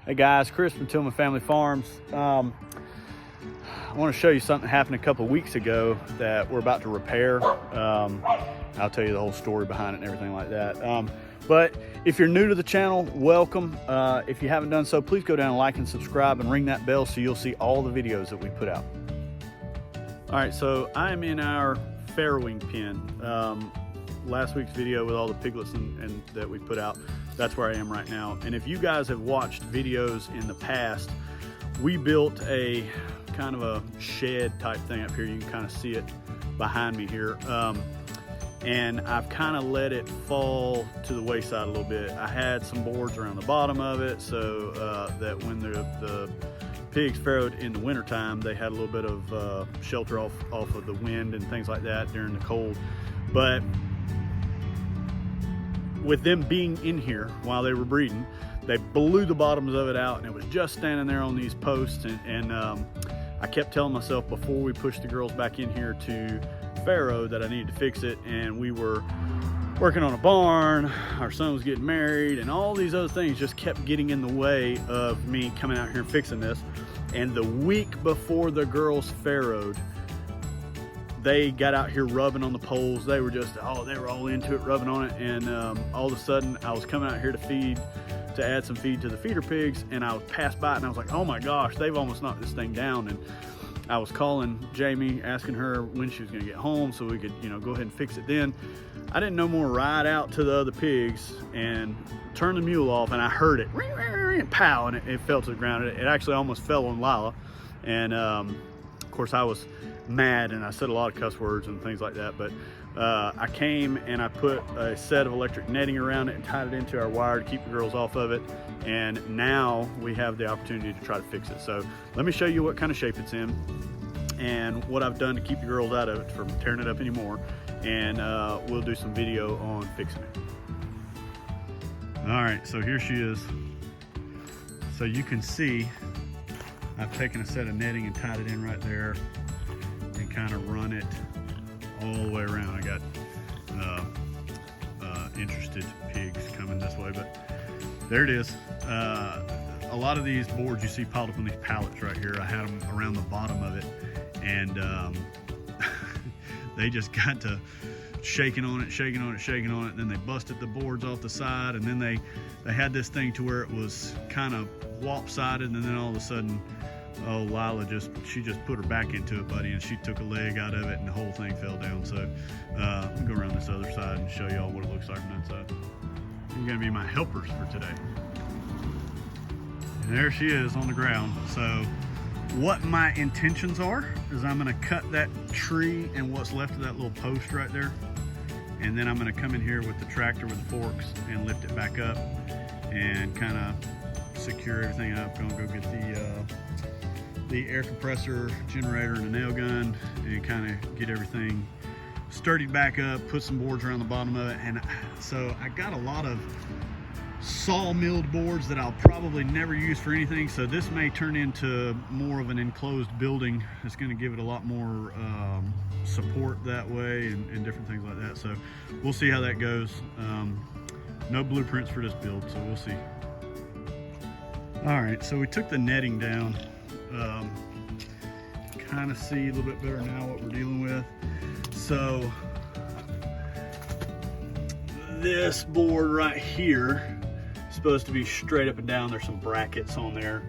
Hey guys, Chris from Tillman Family Farms. I want to show you something that happened a couple weeks ago that we're about to repair. I'll tell you the whole story behind it and everything like that. But if you're new to the channel, welcome. If you haven't done so, please go down and like and subscribe and ring that bell so you'll see all the videos that we put out. All right, so I am in our farrowing pen. Last week's video with all the piglets and that we put out, that's where I am right now. And if you guys have watched videos in the past, we built a kind of a shed type thing up here. You can kind of see it behind me here. And I've kind of let it fall to the wayside a little bit. I had some boards around the bottom of it so that when the pigs farrowed in the wintertime, they had a little bit of shelter off of the wind and things like that during the cold. But with them being in here while they were breeding, they blew the bottoms of it out and it was just standing there on these posts. And I kept telling myself before we pushed the girls back in here to farrow that I needed to fix it. And we were working on a barn, our son was getting married, and all these other things just kept getting in the way of me coming out here and fixing this. And the week before the girls farrowed, they got out here rubbing on the poles. They were just, they were all into it, rubbing on it. And all of a sudden I was coming out here to add some feed to the feeder pigs, and I was passed by it and I was like, oh my gosh, they've almost knocked this thing down. And I was calling Jamie, asking her when she was gonna get home so we could, go ahead and fix it then. I didn't no more ride out to the other pigs and turn the mule off, and I heard it, ring, ring, ring, ring, pow, and it fell to the ground. It actually almost fell on Lila. And of course I was mad and I said a lot of cuss words and things like that, but I came and I put a set of electric netting around it and tied it into our wire to keep the girls off of it. And now we have the opportunity to try to fix it. So let me show you what kind of shape it's in and what I've done to keep the girls out of it from tearing it up anymore. And we'll do some video on fixing it. All right, so here she is. So you can see I've taken a set of netting and tied it in right there and kind of run it all the way around. I got interested pigs coming this way, but there it is. A lot of these boards you see piled up on these pallets right here, I had them around the bottom of it, and they just got to shaking on it, and then they busted the boards off the side, and then they had this thing to where it was kind of lopsided, and then all of a sudden, oh, Lila she just put her back into it, buddy, and she took a leg out of it and the whole thing fell down. So I'll go around this other side and show y'all what it looks like from that side. You're gonna be my helpers for today. And there she is on the ground. So what my intentions are is I'm gonna cut that tree and what's left of that little post right there. And then I'm gonna come in here with the tractor with the forks and lift it back up and kind of secure everything up. Gonna go get the air compressor, generator, and a nail gun and kind of get everything sturdied back up, put some boards around the bottom of it. And so I got a lot of saw milled boards that I'll probably never use for anything. So this may turn into more of an enclosed building. It's going to give it a lot more support that way and different things like that. So we'll see how that goes. No blueprints for this build, so we'll see. All right, so we took the netting down. Kind of see a little bit better now what we're dealing with. So this board right here is supposed to be straight up and down. There's some brackets on there.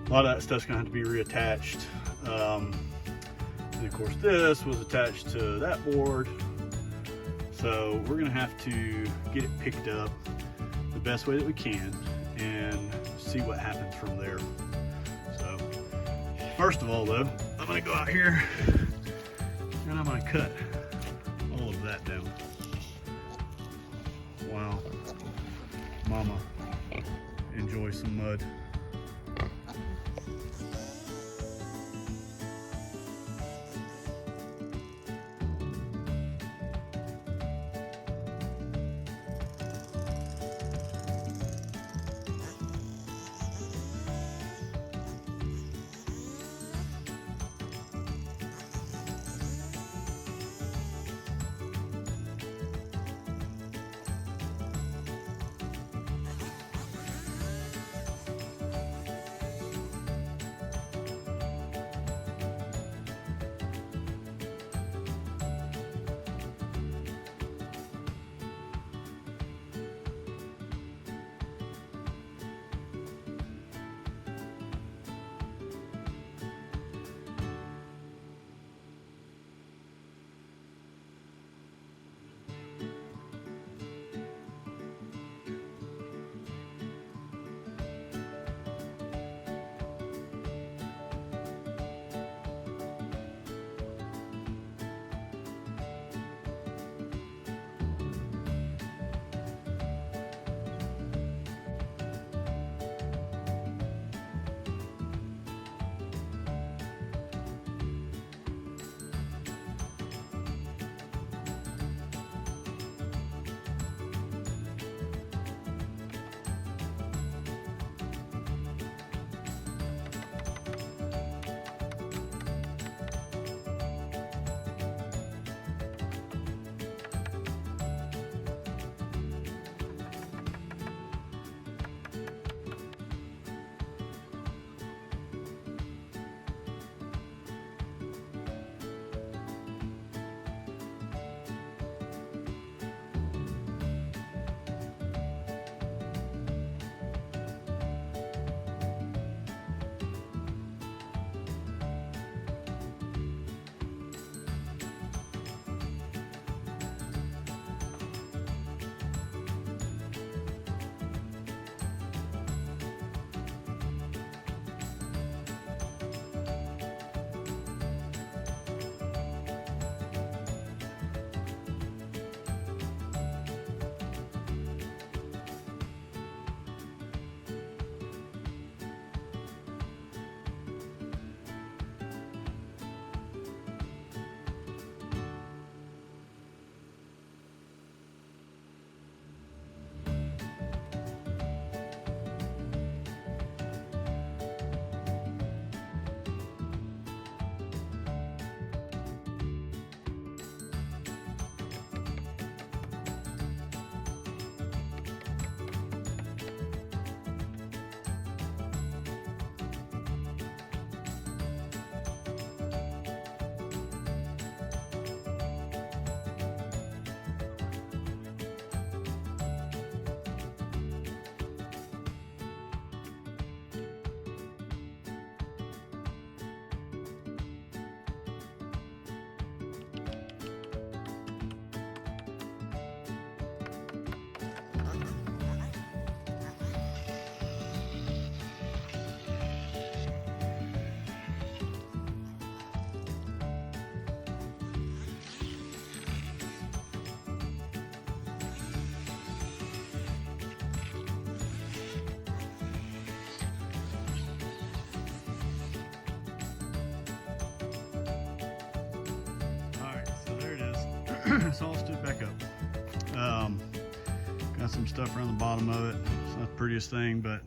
A lot of that stuff's gonna have to be reattached. And of course this was attached to that board. So we're gonna have to get it picked up the best way that we can and see what happens from there. So first of all though, I'm gonna go out here and I'm gonna cut all of that down. Wow, mama, enjoy some mud. it's all stood back up. Got some stuff around the bottom of it. It's not the prettiest thing, but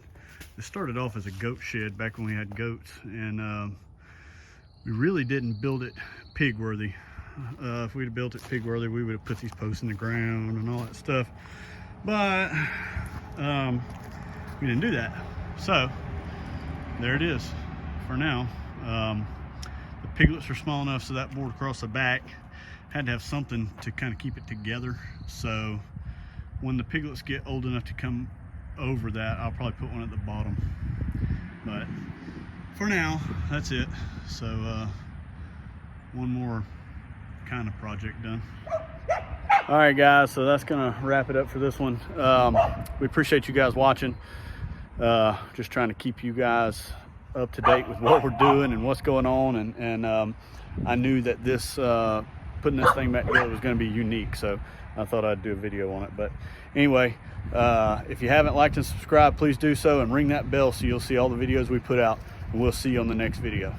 it started off as a goat shed back when we had goats, and we really didn't build it pig worthy. If we'd have built it pig worthy, we would have put these posts in the ground and all that stuff, but we didn't do that. So there it is for now. The piglets are small enough so that board across the back had to have something to kind of keep it together. So when the piglets get old enough to come over that, I'll probably put one at the bottom. But for now, that's it. So one more kind of project done. All right, guys, so that's gonna wrap it up for this one. We appreciate you guys watching. Just trying to keep you guys up to date with what we're doing and what's going on, and I knew that this putting this thing back together was going to be unique, so I thought I'd do a video on it. But anyway, if you haven't liked and subscribed, please do so, and ring that bell so you'll see all the videos we put out, and we'll see you on the next video.